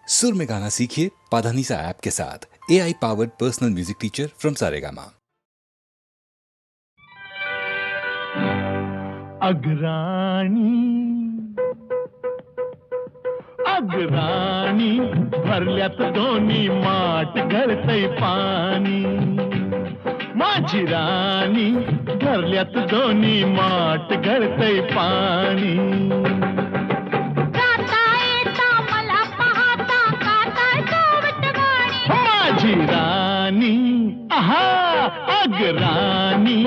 सुर में गाना सीखिए पाधानीसा ऐप के साथ। AI powered personal music teacher from Saregama. अग्राणी अग्राणी भरल्यात दोन्ही माठ गळतय पाणी, माझी राणी भरल्यात दोन्ही माठ गळतय पाणी। माझी राणी आहा अग्राणी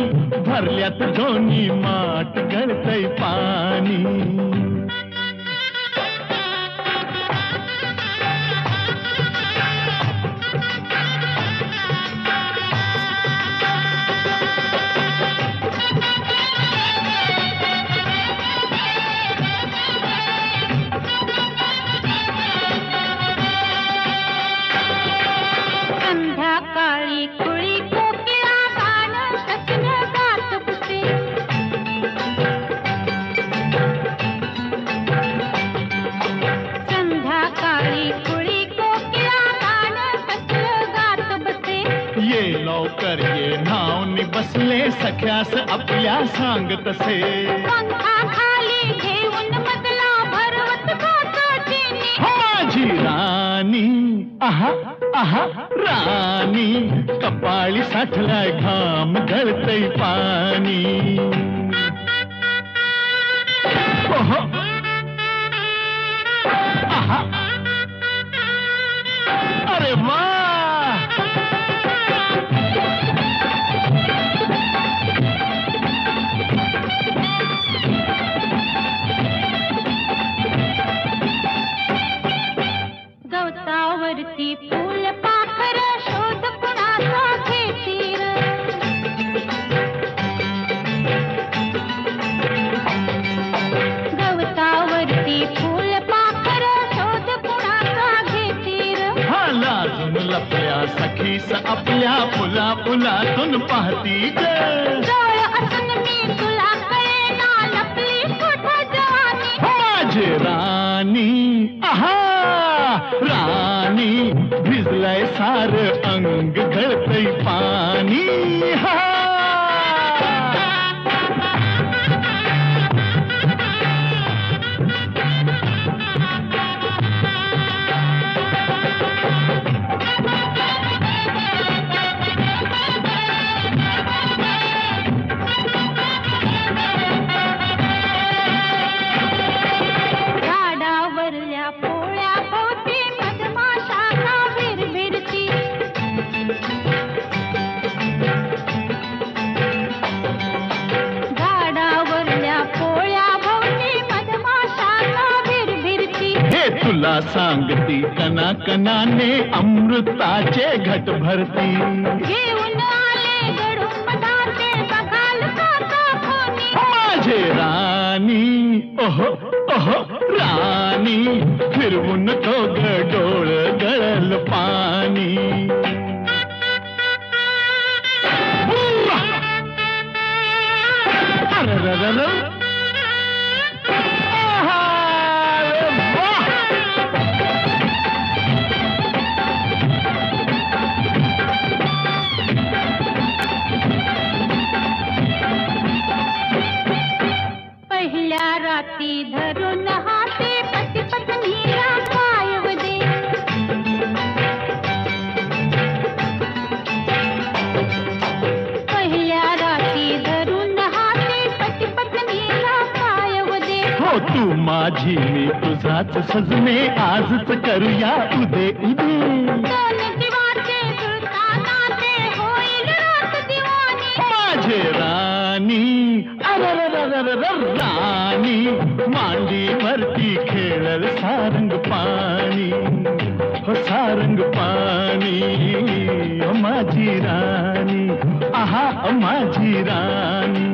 भरल्यात दोन्ही माठ गळतय पाणी। संध्याकाळी कुळी कोकिळा गाणं कसलं गात बसे, संध्याकाळी कुळी कोकिळा गाणं कसलं गात बसे। ये लवकर ये नावनी बसले सख्यास आपल्या सांग तसे। पंखाखाली घेऊन मजला भरवत काकाचीनी, माझी राणी आहा आहा राणी कपाळी साठलाय घाम गळतय पाणी। ओहो आहा अरे वा गवतावरती फूल पाखर शोध कुणाचा घेतील, गवतावरती फूल पाखर शोध कुणाचा घेतील। हा लाजून लपल्या सखीस आपल्या फुला फुलातून पाहती ग। जवळ असून मी तुला कळेना लपली कुठं जवानी, माझे राणी आहा राणी भिजलंय सार अंग गळतय पाणी। हा झाडावरल्या पोळ्या भोवती मधमाशा का भिरभिरती, झाडावरल्या पोळ्या भोवती मधमाशा का भिरभिरती। हे तुला सांगती कना कनाने अमृताचे घट भरती। घेऊन आले गडून मधाचे बघाल काका कोणी, माझे राणी ओहो ओहो राणी फिरवून तो डोळ गळल पाणी। अररररर. आहा, अरे वाह. पहिल्या राती धरून हाते पती पत्नीला पायव दे, पहिल्या राती धरून हाते पती पत्नीला पायव दे। हो तू माझी मी तुझाच सजने आजच करूया उदे उदे। दोन दिवाचे जुळताना ते होईल रात दिवाणी, माझे राणी अरररररर राणी मांडीवरती खेळल सारंग पाणी। हो सारंग पाणी हो माझी राणी आहा माझी राणी।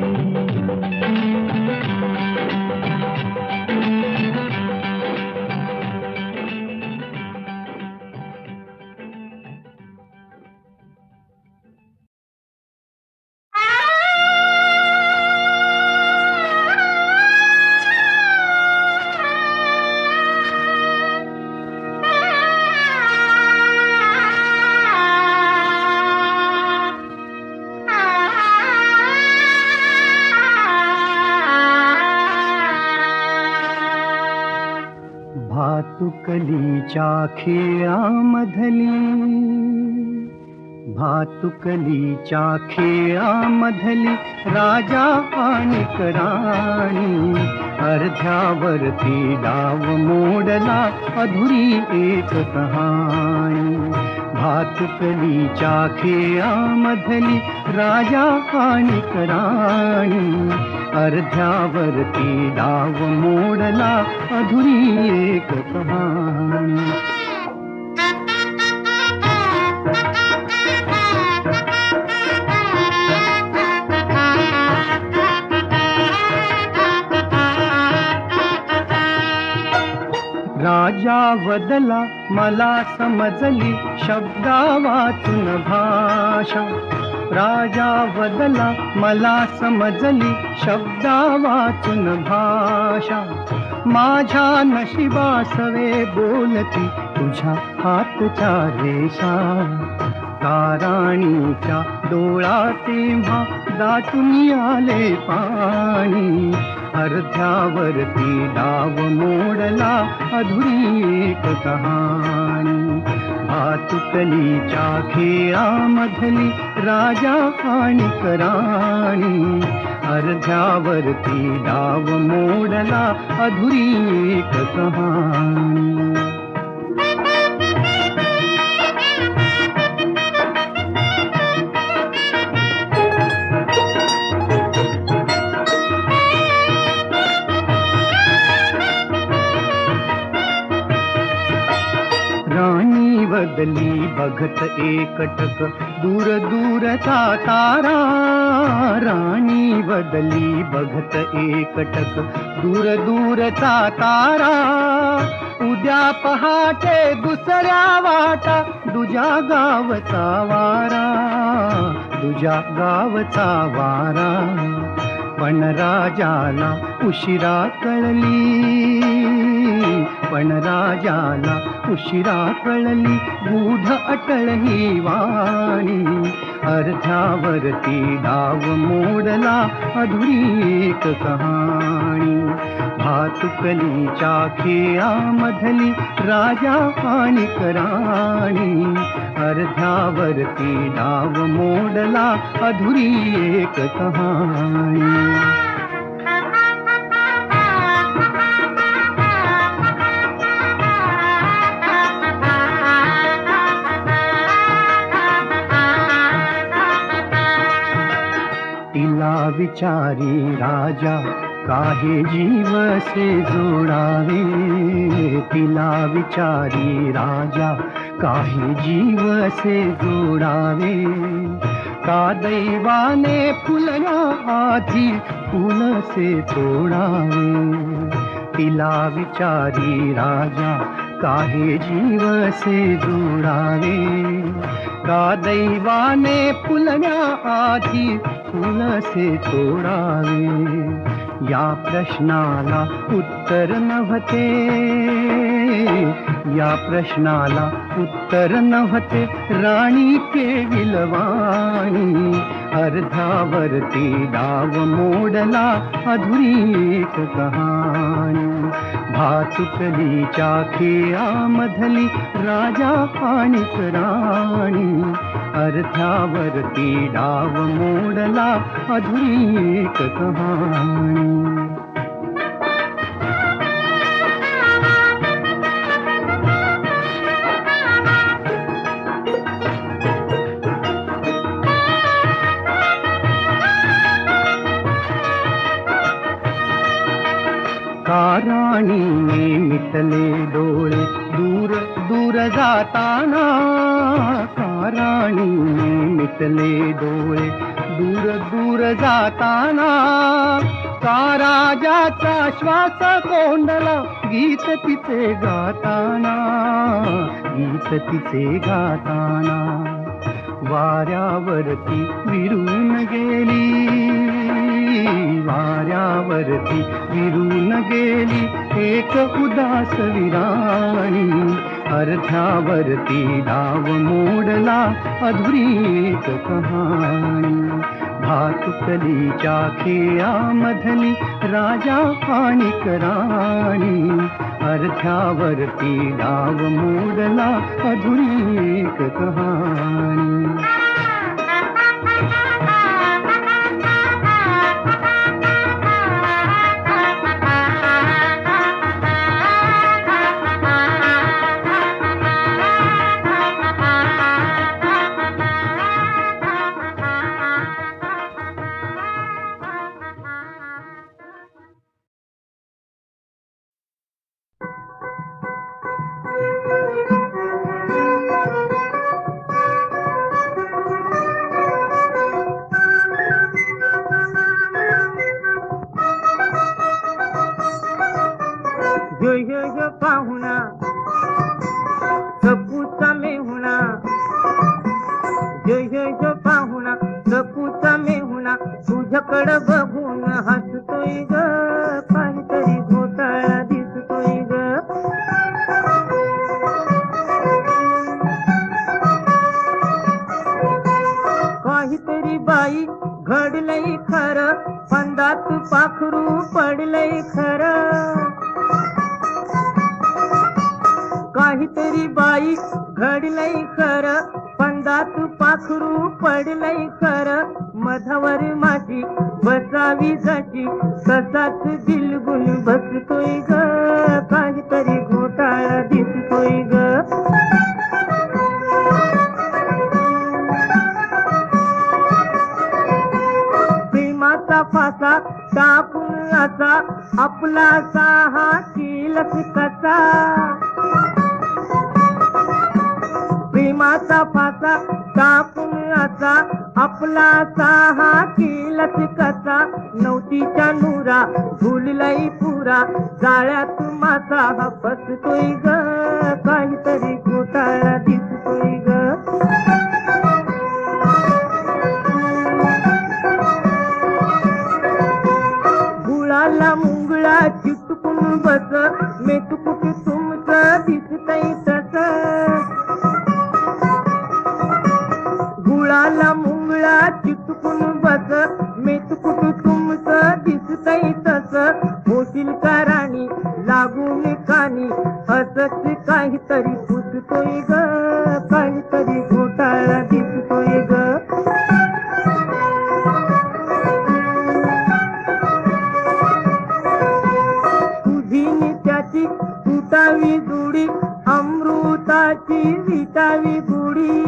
भातुकलीच्या खेळामधली, भातुकलीच्या खेळामधली राजा आणि राणी, अर्ध्यावरती डाव मोडला अधुरी एक कहाणी. भातुकलीच्या खेळामधली राजा आणि राणी, अर्ध्यावरती डाव मोडला अधुरी एक कहाणी. राजा वदला मला समजली शब्दा वाचून भाषा, राजा वदला मला समजली शब्दा वाचून भाषा. माझ्या नशिबासवे बोलती तुझ्या हातच्या रेषा, ताराणीच्या डोळा तेव्हा दाटून आले पाणी, अर्ध्यावरती डाव मोडला अधुरी एक कहाणी. भातुकलीच्या खेळामधली राजा आणि राणी, अर्ध्यावरती डाव मोडला अधुरी एक कहाणी. राणी बदली बघत एकटक दूर दूरचा तारा, राणी बदली बघत एकटक दूर दूरचा तारा. उद्या पहाटे दुसऱ्या वाटा दुजा गावचा वारा, दुजा गावचा वारा. पण राजाला उशिरा कळली, पण राजाला उशिरा कळली गूढ अटळ ही वाणी, अर्ध्यावरती डाव मोडला अधुरी एक कहाणी. भातुकलीच्या खेळामधली राजा आणि राणी, अर्ध्यावरती डाव मोडला अधुरी एक कहाणी. तिला विचारी राजा काहे जीव से जोडावे, तिला विचारी राजा काहे जीव से जोडावे. का दैवाने फुलल्या आधी फुल से तोडावे, तिला विचारी राजा काहे जीव से जोडावे. का दैवाने फुलल्या आधी फुल से तोडावे. या प्रश्नाला उत्तर नव्हते, या प्रश्नाला उत्तर नव्हते राणी केविलवाणी, अर्ध्यावरती डाव मोडला अधुरी एक कहाणी. भातुकलीच्या खेळामधली राजा आणि राणी, अर्ध्यावरती डाव मोडला अधुरी एक कहाणी. का राणीने मिटले डोळे दूर दूर जाताना, का राणीने मिटले डोळे दूर दूर जाताना. का राजाचा श्वास कोंडला गीत तिचे गाताना, गीत तिचे गाताना. वाऱ्यावरती विरून गेली, वाऱ्यावरती विरून गेली एक उदास विराणी, अर्ध्यावरती डाव मोडला अधुरी एक कहाणी. भातुकलीच्या खेळामधली राजा आणि राणी, अर्ध्यावरती डाव मोडला अधुरी एक कहाणी. यो पाहुणा कपूचा मेहुणा, यो पाहुणा कपूचा मेहुणा, तुझ्याकडं बघून हसतोय ग, काहीतरी घोटाळा दिसतोय ग. काहीतरी बाई घडलंय खरं, फंदात पाखरू पडलंय खरं. काहीतरी बाई घडलंय खरं, फंदात पाखरू पडलंय खरं. मधावर माझी बसावी जाची, तसाच बिलगुल बसतोय ग, काहीतरी घोटाळा दिसतोय ग. प्रेमाचा फासा टाकून असा आपला साहा केलस कसा. प्रेमाचा फासा टाकून असा आपला साहा केलस कसा. नवतीच्या नूरा झुललाय पुरा, जाळ्यात मासा बसतोय ग, काहीतरी घोटाळा दिसतोय ग. गुळाला मुंगळा चिटकून बस, मेतुकुट तुमचं दिसतंय तसं. गुळाला मुंगळा चिटकून बस, मेतकुट तुमचं दिसतंय तसं. होशील का राणी लागून कानी, असंच काहीतरी पुसतोय ग, काहीतरी घोटाळा दिसतोय ग. तुझी नित्याची तुटावी जुडी, अमृताची विटावी गुढी.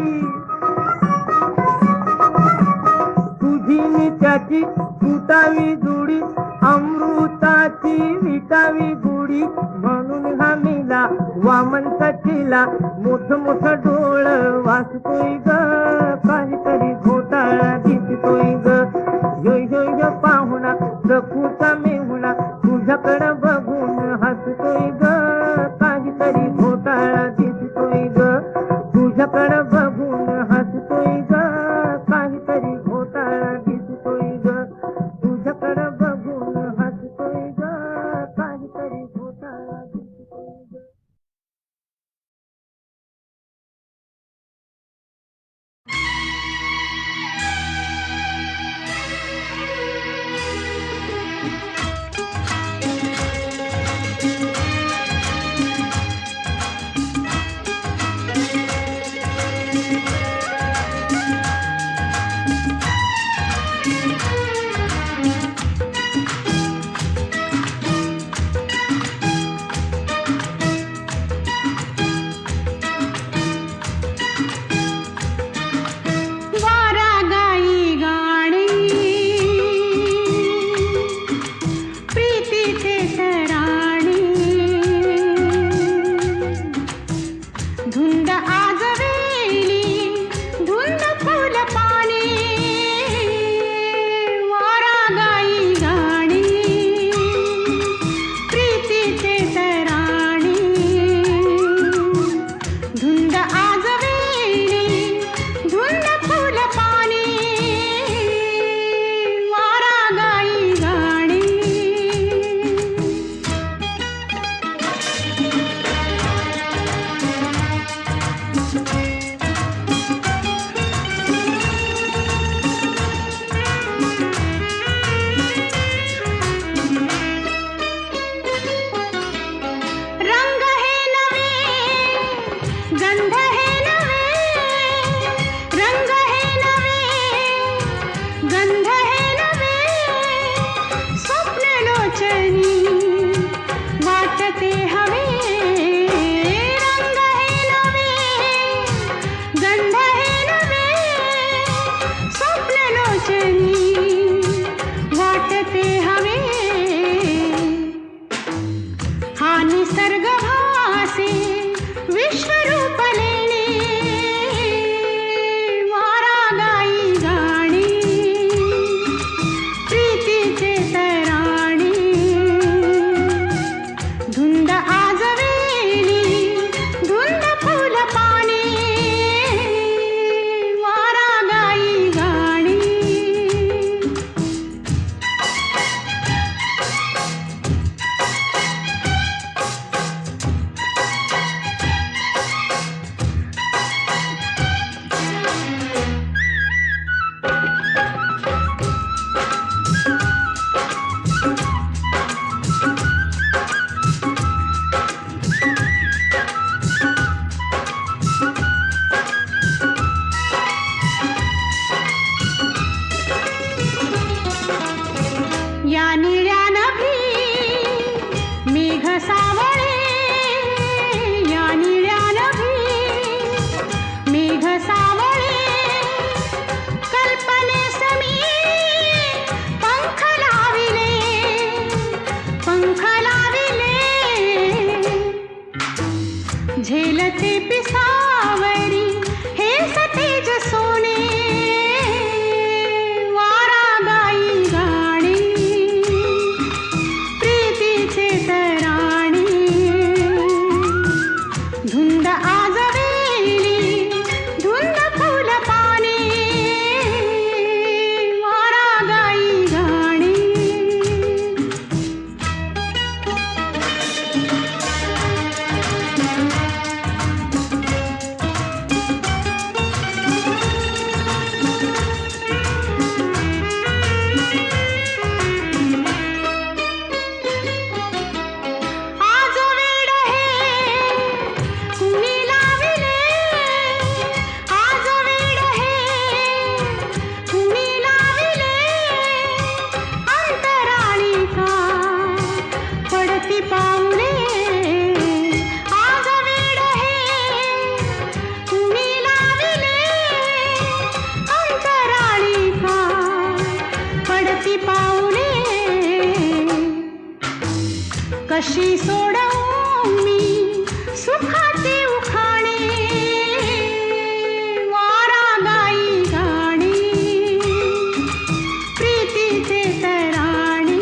तुझी नित्याची तुटावी जुडी, अमृताची विटावी गुढी. म्हणून हा मेला वामनचा चेला, मोठ मोठ डोळ वाचतोय ग, काहीतरी घोटाळा दिसतोय ग. यो पाहुणा रखूचा मेहुणा, तुझ्याकडं बघून हसतोय ग, काहीतरी घोटाळा दिसतोय ग. तुझ्याकडं बघून हसतोय ग, काहीतरी घोटाळा दिसतोय ग. तुझ्याकडं बघून हसतोय ग, काहीतरी घोटाळा दिसतोय ग. गंध हे नवे, रंग हे नवे, गंध हे नवे, स्वप्न लोचनी वाटते हवे. रंग हे नवे, गंध हे नवे, स्वप्न लोचनी वाटते हवे. हा निसर्ग भासे विश्वरूप लेणे, वारा गाई गाणी प्रीतीचे तराणी. धुंद आजवेली धुंद फुल पाने, वारा गाई गाणी. या निळ्या नभी मेघ सावळे, या निळ्या नभी मेघ सावळे, कल्पनेस मी पंख लाविले, पंख लाविले. झेलते पिसावरी हे सतेज सोने, वारा गाई गाणी प्रीतीचे तराणी. धुंद आजवेली धुंद फुल पाने, वारा गाई गाणी. आज वेड हे कुणी लाविले, आज वेड हे कुणी लाविले. अंतराळी का पडती पाऊले, आज वेड हे कुणी लाविले. अंतराळी का पडती पाऊले. कशी सोडवू मी सुखाचे उखाणे, वारा गाई गाणी प्रीतीचे तराणी.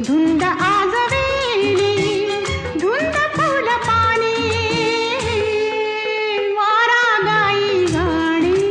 धुंद आजवेली धुंद फुल पाने, वारा गाई गाणी.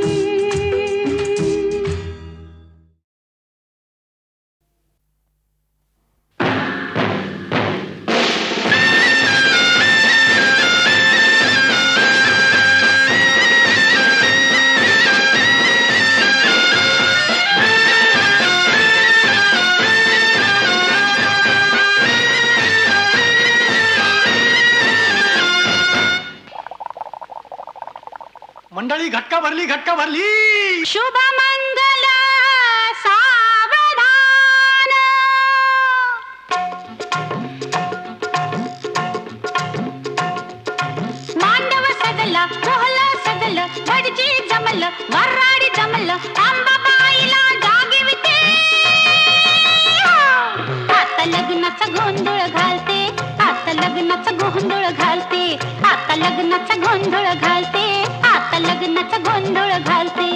मंडळी घटका भरली. शुभ मंगल सावधान, मांडव सजला मोहला सजल, भटजी जमल वराडी जमल, अंबाबाईला जागिविते. आता लग्नाचा गोंधळ घालते, आता लग्नाचा गोंधळ घालते, आता लग्नाचा गोंधळ घालते, आता लग्नाचा गोंधळ घालते.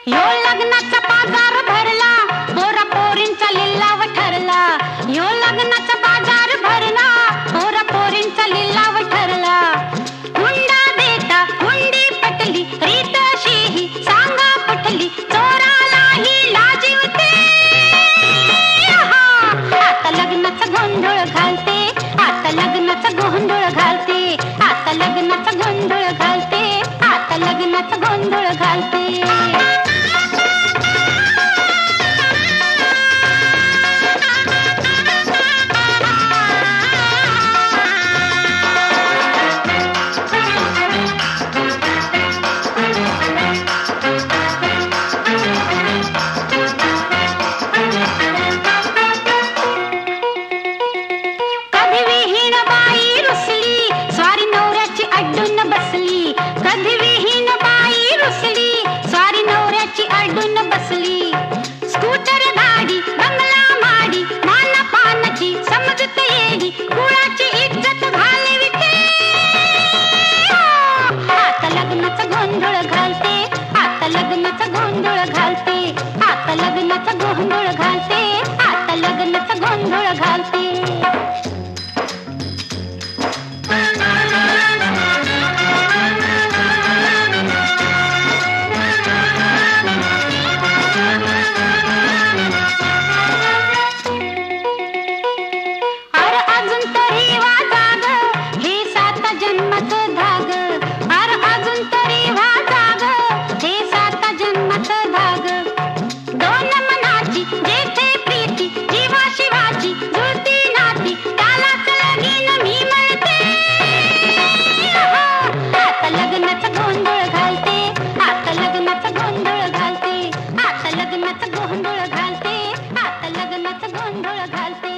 यो लग्नाचा बाजार भरला, पोरा पोरींचा लिलाव ठरला. यो लग्नाचा बाजार भरला, गोंधळ घालते, आता लग्नाचा गोंधळ घालते. अरे अजून तरी वाजा ग हे सात जन्माच धाग, अरे अजून तरी वाजा ग हे सात जन्माच धाग. दोन मनाची जेथे प्रीती जीवा शिवाची जुळती नाती, त्यालाच लगीन मी म्हणते. आता लग्नाचा गोंधळ घालते, आता लग्नाचा गोंधळ घालते, आता लग्नाचा गोंधळ घालते, आता लग्नाचा गोंधळ घालते.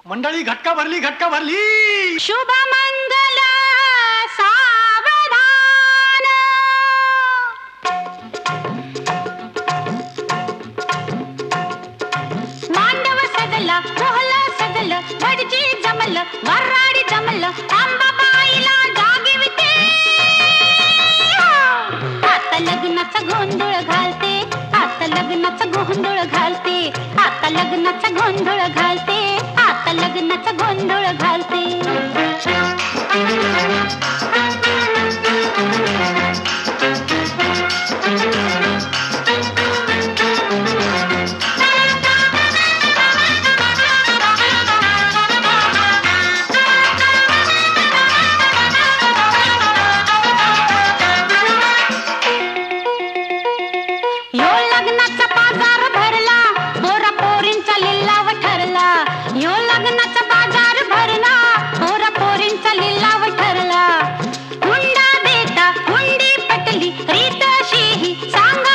मंडळी घटका भरली घटका भरली. शुभ मंगल सावधान. मांडव सजला मोहला सजलं, भटजी जमलं वराडी जमलं, अंबाबाईला जागिवते. आता लग्नाचा गोंधळ घालते, आता लग्नाचा गोंधळ घालते, आता लग्नाचा गोंधळ घालते, आता लग्नाचा गोंधळ घालते. यो लग्नाचा बाजार भरला, पोरा पोरींचा लिलाव ठरला. यो लग्नाचा बाजार भरला, पोरा पोरींचा लिलाव ठरला. हुंडा देता हुंडी पटली रीत अशी ही सांग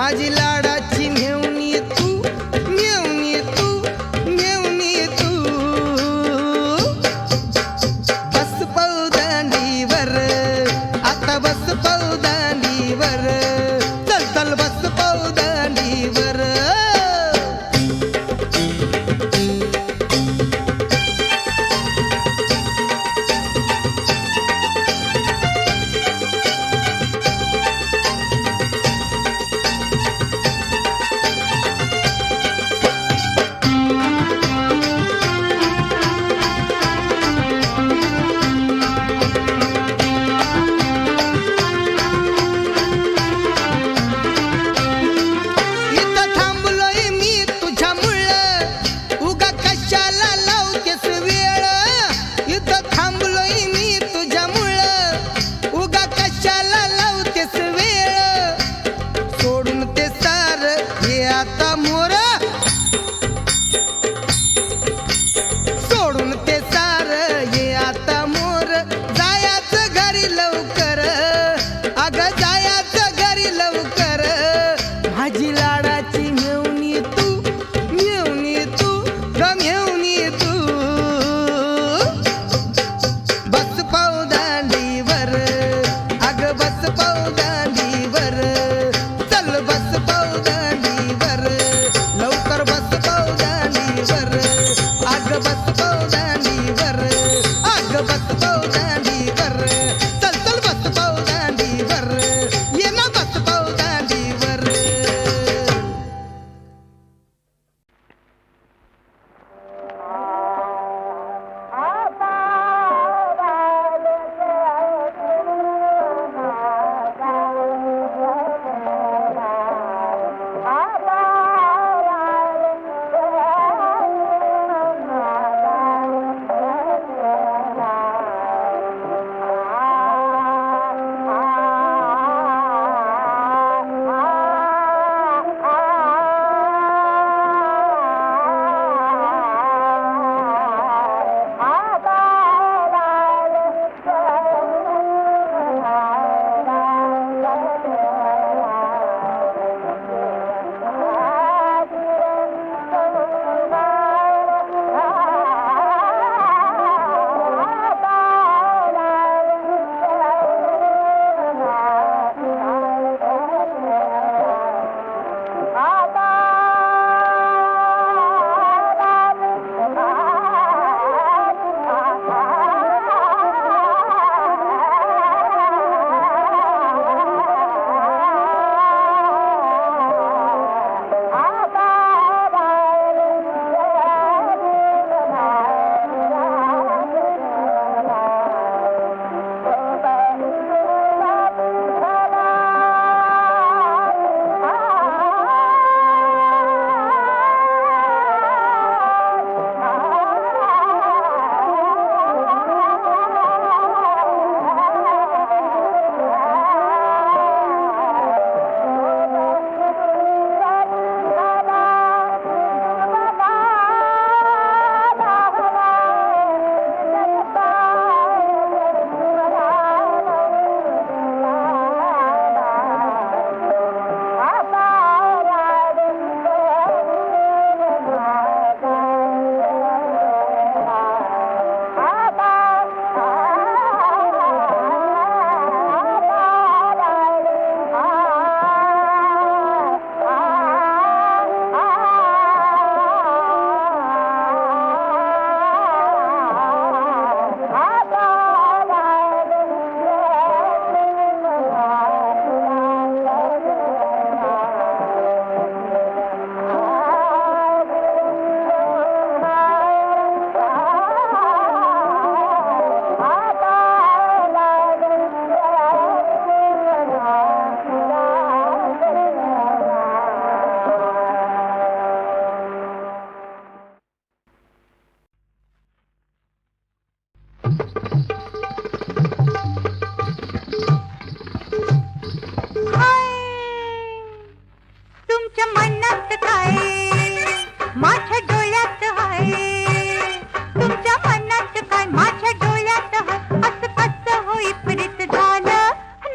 माझी लाडाची मेवणी तू, मेवणी तू, मेवणी तू. बस पौदांडीवर, आता बस पौदांडीवर, चल चल बस पौदांडीवर. इथं थांबलोय मी तुझ्यामुळं, उगा कशाला लावतेस वेळ. इथं थांबलोय मी तुझ्यामुळं, उगा कशाला लावतेस वेळ. सोडून ते सार हे आता मोर, सोडून ते सार हे आता मोर. जायाचं घरी लवकर, अगं जायाचं घरी लवकर. माझी लाडाची मेवणी तू, मेवणी तू, ग मेवणी तू. बस पौदांडीवर, अगं बस पौदांडीवर, चल बस पौदांडीवर, लवकर बस पौदांडीवर, अगं बस पौदांडीवर, अगं बस पौदांडीवर, चल चल बस पौदांडीवर, ये ना बस पौदांडीवर.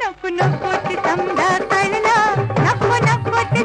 नको नको ते समजा कळलं नको नको ते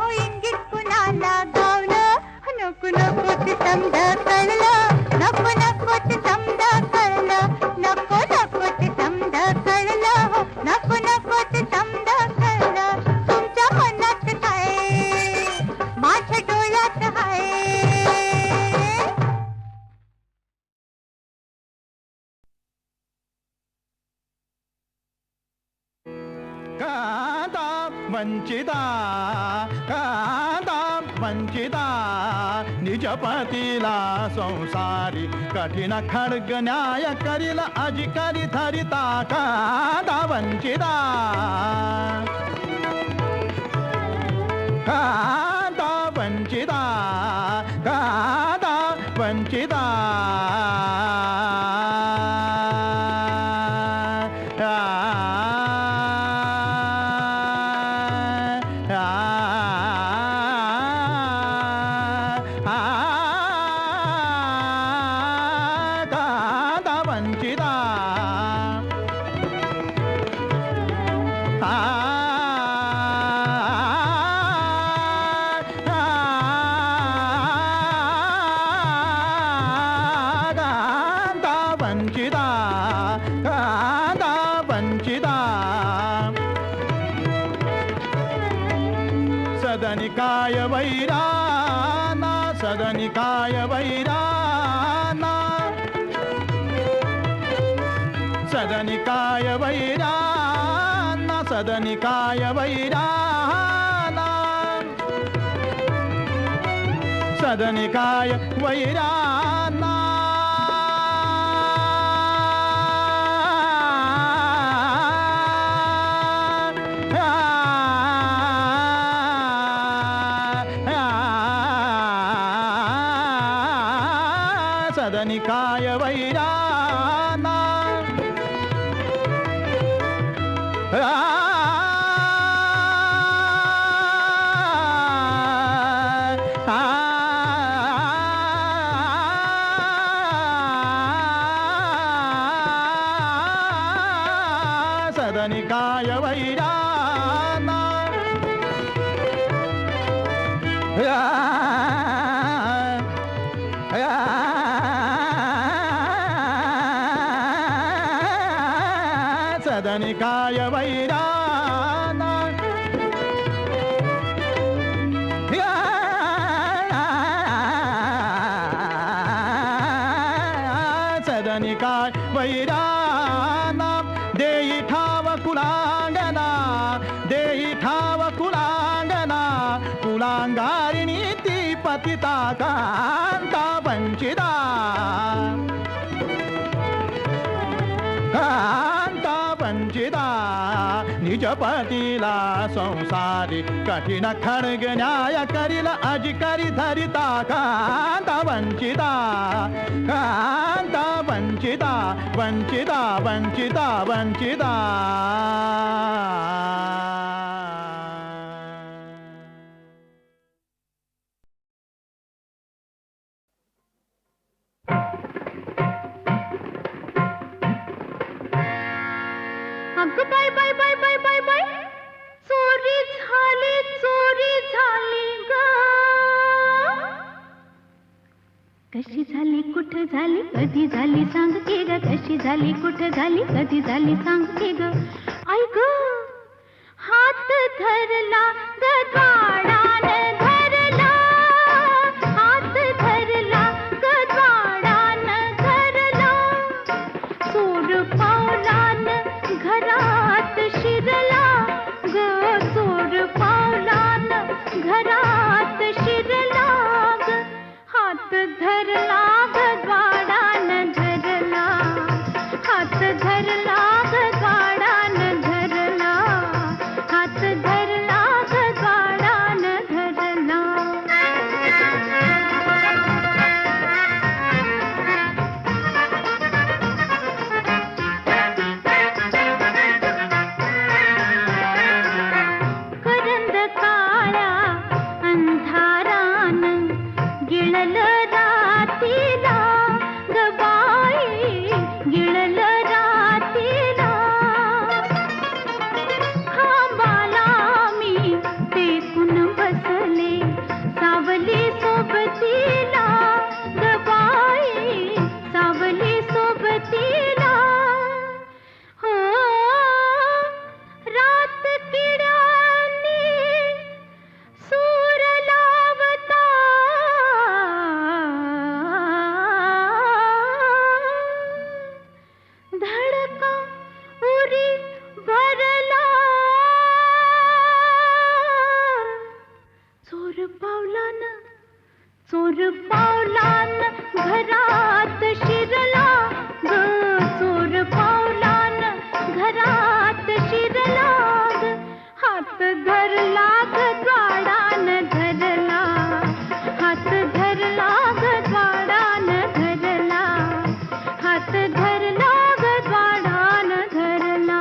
हो इंगित कुणाला गावलं नको नको ते समजा कळलं नको नको ते समजा कळलं नको नको ते समजा कळलं हो नको नको ते समजा कळलं तुमच्या मनात काय माझ्या डोळ्यात आहे कांदा वंचिता कांदा वंचिता निजपतीला संसारी कठीण खड्ग न्याय करील अधिकारी धरिता कांदा वंचिता कांदा वंचिता कांदा वंचिता सदनिकाय वैराना सदनिकाय वैराना सदनिकाय वैराना सदनिकाय वैराना सदनिकाय वैराना सदनिकाय वैराना सदनिकाय वैराना सदनिकाय वैराना सदनिकाय वैराना देई ठाव कुलांगना देई ठाव कुलांगना कुलांगारिणी ती पतिता कांता वंचिता कांता वंचिता निजपतीला संसारी कठीण खड्ग न्याय करील अधिकारी धरिता कांता वंचिता कांता वंचिता वंचिता वंचिता वंचिता अगं bye bye bye bye bye bye चोरी झाली ग कशी झाली कुठं झाली कधी झाली सांग की ग कशी झाली कुठं झाली कधी झाली सांग की ग आई ग हात धरला गद्वाडानं धरला हात धरला गद्वाडानं धरला चोर पावलानं घरात शिरला ग चोर पावलानं घरात शिरला ग हात धरला गद्वाडानं धरला हात धरला गद्वाडानं धरला हात धरला गद्वाडानं चोर पावलान घरात शिरला ग, चोर पावलान घरात शिरला ग, हात धरला ग द्वाडान धरला, हात धरला ग द्वाडान धरला, हात धरला ग द्वाडान धरला.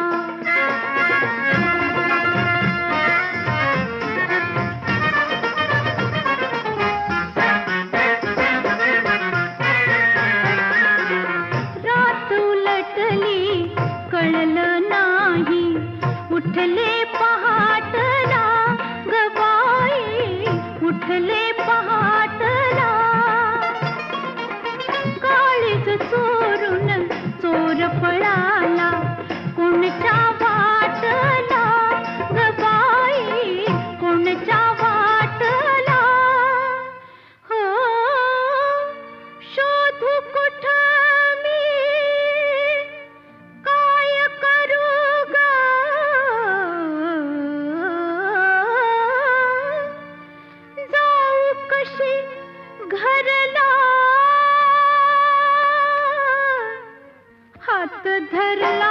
रात उलटली कळलं नाही, उठले पहाटला ग बाई, उठले पहाटला. काळीज चोरून चोर पळाला, कोणच्या वाटला ग बाई, कोणच्या वाटला. हो शोधू कुठं मी, काय करू ग, जाऊ कशी घरला, हात धरला